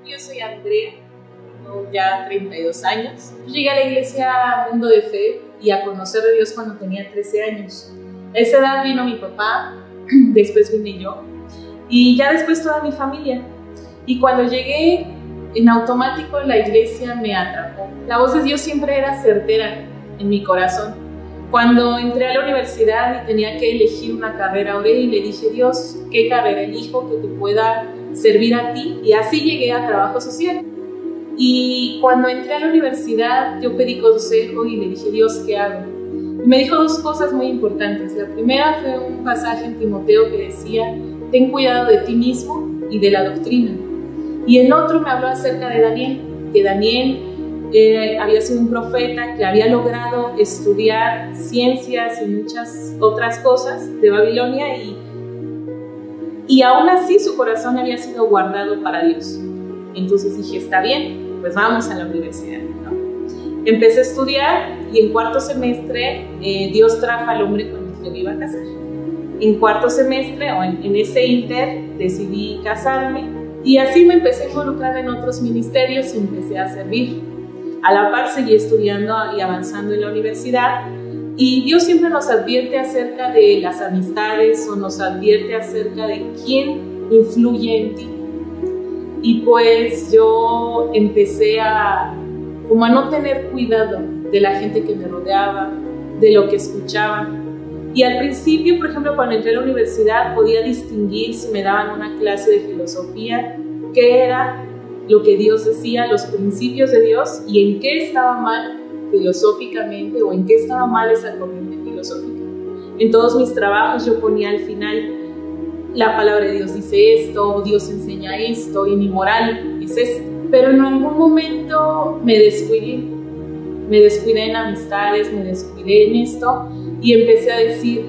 yo soy Andrea, tengo ya 32 años. Yo llegué a la iglesia Mundo de Fe y a conocer a Dios cuando tenía 13 años. A esa edad vino mi papá, después vine yo y ya después toda mi familia. Y cuando llegué, en automático la iglesia me atrapó. La voz de Dios siempre era certera en mi corazón. Cuando entré a la universidad y tenía que elegir una carrera, oré y le dije: Dios, ¿qué carrera elijo que te pueda servir a ti? Y así llegué a trabajo social. Y cuando entré a la universidad, yo pedí consejo y le dije: Dios, ¿qué hago? Y me dijo dos cosas muy importantes. La primera fue un pasaje en Timoteo que decía: ten cuidado de ti mismo y de la doctrina. Y el otro me habló acerca de Daniel, que Daniel había sido un profeta que había logrado estudiar ciencias y muchas otras cosas de Babilonia y aún así su corazón había sido guardado para Dios. Entonces dije: está bien, pues vamos a la universidad, ¿no? Empecé a estudiar y en cuarto semestre Dios trajo al hombre con el que me iba a casar. En cuarto semestre o en ese inter decidí casarme y así me empecé a involucrar en otros ministerios y empecé a servir. A la par seguí estudiando y avanzando en la universidad y Dios siempre nos advierte acerca de las amistades o nos advierte acerca de quién influye en ti. Y pues yo empecé a no tener cuidado de la gente que me rodeaba, de lo que escuchaba. Y al principio, por ejemplo, cuando entré a la universidad podía distinguir si me daban una clase de filosofía, qué era lo que Dios decía, los principios de Dios y en qué estaba mal filosóficamente o en qué estaba mal esa corriente filosófica. En todos mis trabajos yo ponía al final: la palabra de Dios dice esto, Dios enseña esto y mi moral es esto. Pero en algún momento me descuidé en amistades, me descuidé en esto y empecé a decir: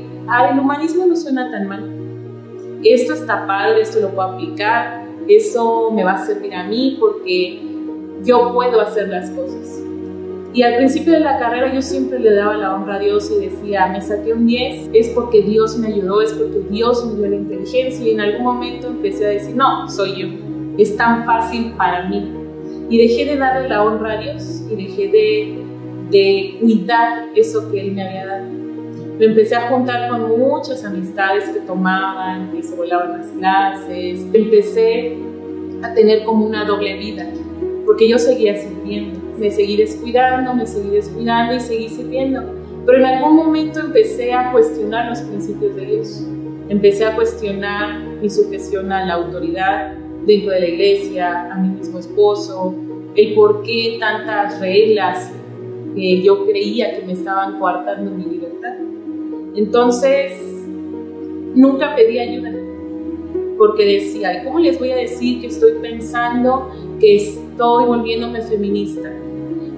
el humanismo no suena tan mal, esto está padre, esto lo puedo aplicar, eso me va a servir a mí porque yo puedo hacer las cosas. Y al principio de la carrera yo siempre le daba la honra a Dios y decía: me saqué un 10, es porque Dios me ayudó, es porque Dios me dio la inteligencia. Y en algún momento empecé a decir: no, soy yo, es tan fácil para mí. Y dejé de darle la honra a Dios y dejé de cuidar eso que Él me había dado. Me empecé a juntar con muchas amistades que tomaban, que se volaban las clases. Empecé a tener como una doble vida, porque yo seguía sirviendo. Me seguí descuidando y seguí sirviendo. Pero en algún momento empecé a cuestionar los principios de Dios. Empecé a cuestionar mi sujeción a la autoridad dentro de la iglesia, a mi mismo esposo, el por qué tantas reglas que yo creía que me estaban coartando mi libertad. Entonces, nunca pedí ayuda, porque decía: ¿cómo les voy a decir que estoy pensando que estoy volviéndome feminista?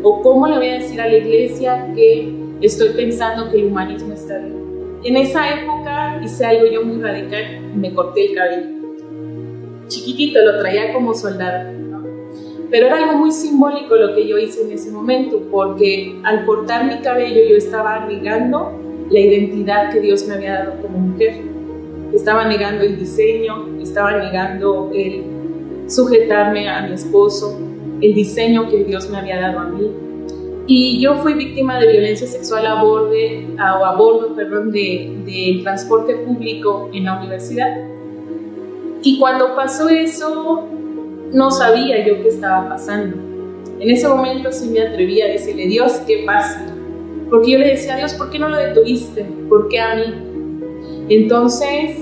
¿O cómo le voy a decir a la iglesia que estoy pensando que el humanismo está bien? En esa época hice algo yo muy radical, me corté el cabello. Chiquitito, lo traía como soldado, ¿no? Pero era algo muy simbólico lo que yo hice en ese momento, porque al cortar mi cabello yo estaba negando la identidad que Dios me había dado como mujer. Estaba negando el diseño, estaba negando el sujetarme a mi esposo, el diseño que Dios me había dado a mí. Y yo fui víctima de violencia sexual a bordo del transporte público en la universidad. Y cuando pasó eso, no sabía yo qué estaba pasando. En ese momento sí me atreví a decirle: Dios, ¿qué pasa? Porque yo le decía a Dios: ¿por qué no lo detuviste? ¿Por qué a mí? Entonces,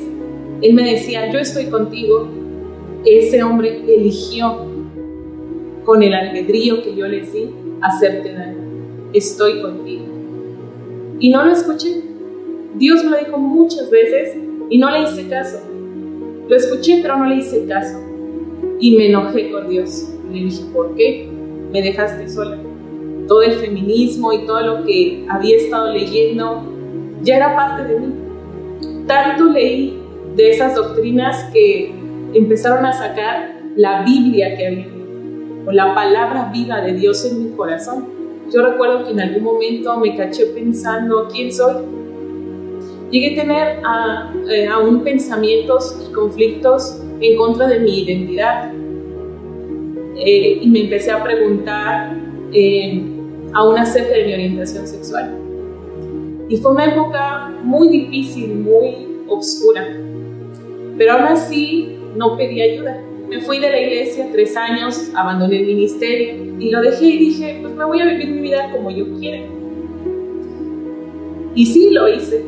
Él me decía: yo estoy contigo. Ese hombre eligió, con el albedrío que yo le di, hacerte daño. Estoy contigo. Y no lo escuché. Dios me lo dijo muchas veces y no le hice caso. Lo escuché, pero no le hice caso. Y me enojé con Dios. Y le dije: ¿por qué me dejaste sola? Todo el feminismo y todo lo que había estado leyendo ya era parte de mí. Tanto leí de esas doctrinas que empezaron a sacar la Biblia que había, o la palabra viva de Dios en mi corazón. Yo recuerdo que en algún momento me caché pensando: ¿quién soy? Llegué a tener aún pensamientos y conflictos en contra de mi identidad. y me empecé a preguntar aún acerca de mi orientación sexual. Y fue una época muy difícil, muy oscura, pero aún así no pedí ayuda. Me fui de la iglesia 3 años, abandoné el ministerio y lo dejé y dije, pues me voy a vivir mi vida como yo quiera. Y sí, lo hice.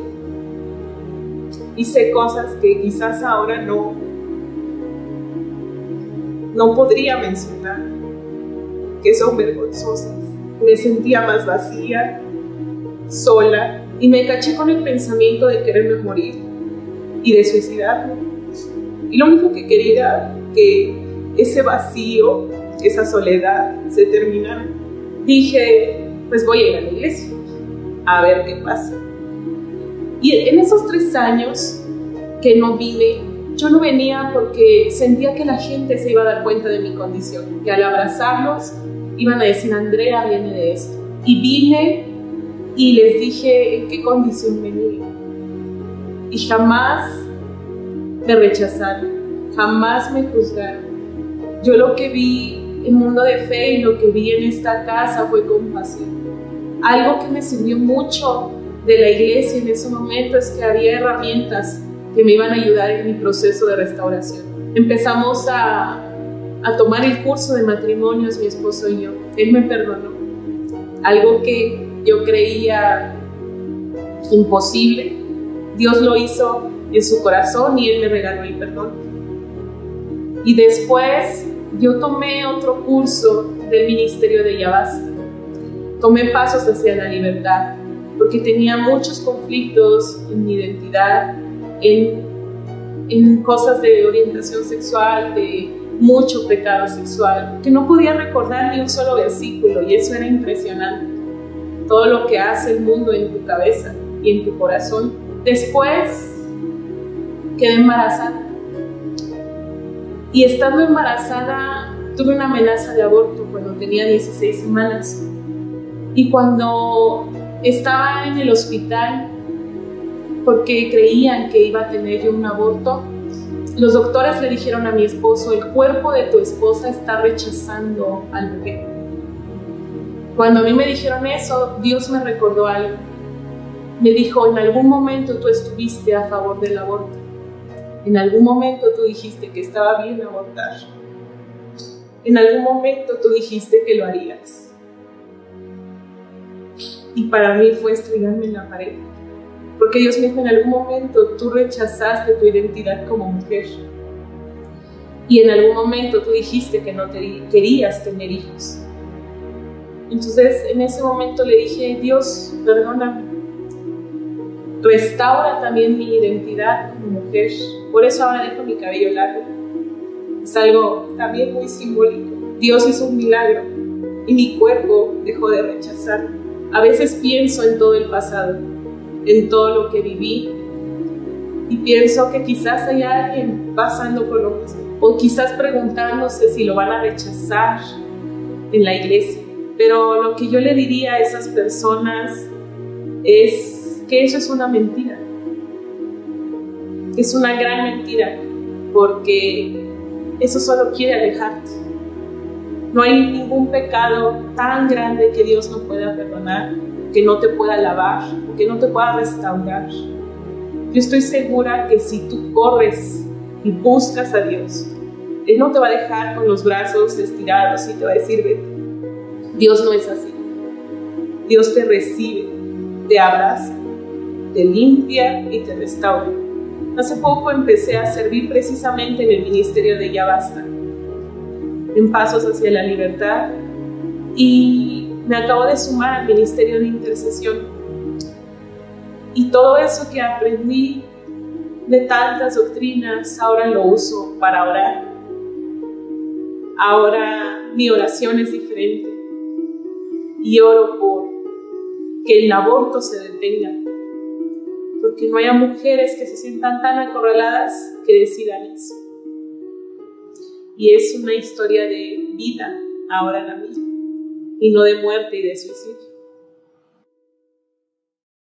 Hice cosas que quizás ahora no podría mencionar, que son vergonzosas. Me sentía más vacía, sola, y me caché con el pensamiento de quererme morir y de suicidarme. Y lo único que quería era que ese vacío, esa soledad se terminara. Dije, pues voy a ir a la iglesia a ver qué pasa. Y en esos 3 años que no vine, yo no venía porque sentía que la gente se iba a dar cuenta de mi condición, que al abrazarlos iban a decir, Andrea viene de esto. Y vine y les dije en qué condición venía. Y jamás me rechazaron, jamás me juzgaron. Yo lo que vi en Mundo de Fe y lo que vi en esta casa fue compasión. Algo que me sirvió mucho de la iglesia en ese momento es que había herramientas que me iban a ayudar en mi proceso de restauración. Empezamos a tomar el curso de matrimonios, mi esposo y yo. Él me perdonó. Algo que yo creía imposible, Dios lo hizo en su corazón y Él me regaló el perdón. Y después yo tomé otro curso del ministerio de Yabasta. Tomé pasos hacia la libertad, porque tenía muchos conflictos en mi identidad, en cosas de orientación sexual, de mucho pecado sexual, que no podía recordar ni un solo versículo, y eso era impresionante. Todo lo que hace el mundo en tu cabeza y en tu corazón. Después quedé embarazada. Y estando embarazada, tuve una amenaza de aborto cuando tenía 16 semanas. Y cuando estaba en el hospital, porque creían que iba a tener yo un aborto, los doctores le dijeron a mi esposo, el cuerpo de tu esposa está rechazando al bebé. Cuando a mí me dijeron eso, Dios me recordó algo. Me dijo, en algún momento tú estuviste a favor del aborto. En algún momento tú dijiste que estaba bien abortar. En algún momento tú dijiste que lo harías. Y para mí fue estrellarme en la pared. Porque Dios me dijo, en algún momento tú rechazaste tu identidad como mujer. Y en algún momento tú dijiste que no querías tener hijos. Entonces en ese momento le dije, Dios, perdóname. Restaura también mi identidad como mujer. Por eso ahora dejo mi cabello largo. Es algo también muy simbólico. Dios hizo un milagro y mi cuerpo dejó de rechazarme. A veces pienso en todo el pasado, en todo lo que viví, y pienso que quizás hay alguien pasando por lo mismo, o quizás preguntándose si lo van a rechazar en la iglesia. Pero lo que yo le diría a esas personas es que eso es una mentira. Es una gran mentira, porque eso solo quiere alejarte. No hay ningún pecado tan grande que Dios no pueda perdonar, que no te pueda lavar, que no te pueda restaurar. Yo estoy segura que si tú corres y buscas a Dios, Él no te va a dejar con los brazos estirados y te va a decir, vete. Dios no es así. Dios te recibe, te abraza, te limpia y te restaura. Hace poco empecé a servir precisamente en el ministerio de Yabasta, en Pasos hacia la Libertad, y me acabo de sumar al ministerio de intercesión. Y todo eso que aprendí de tantas doctrinas, ahora lo uso para orar. Ahora mi oración es diferente y oro por que el aborto se detenga, porque no haya mujeres que se sientan tan acorraladas que decidan eso. Y es una historia de vida ahora la misma, y no de muerte y de suicidio.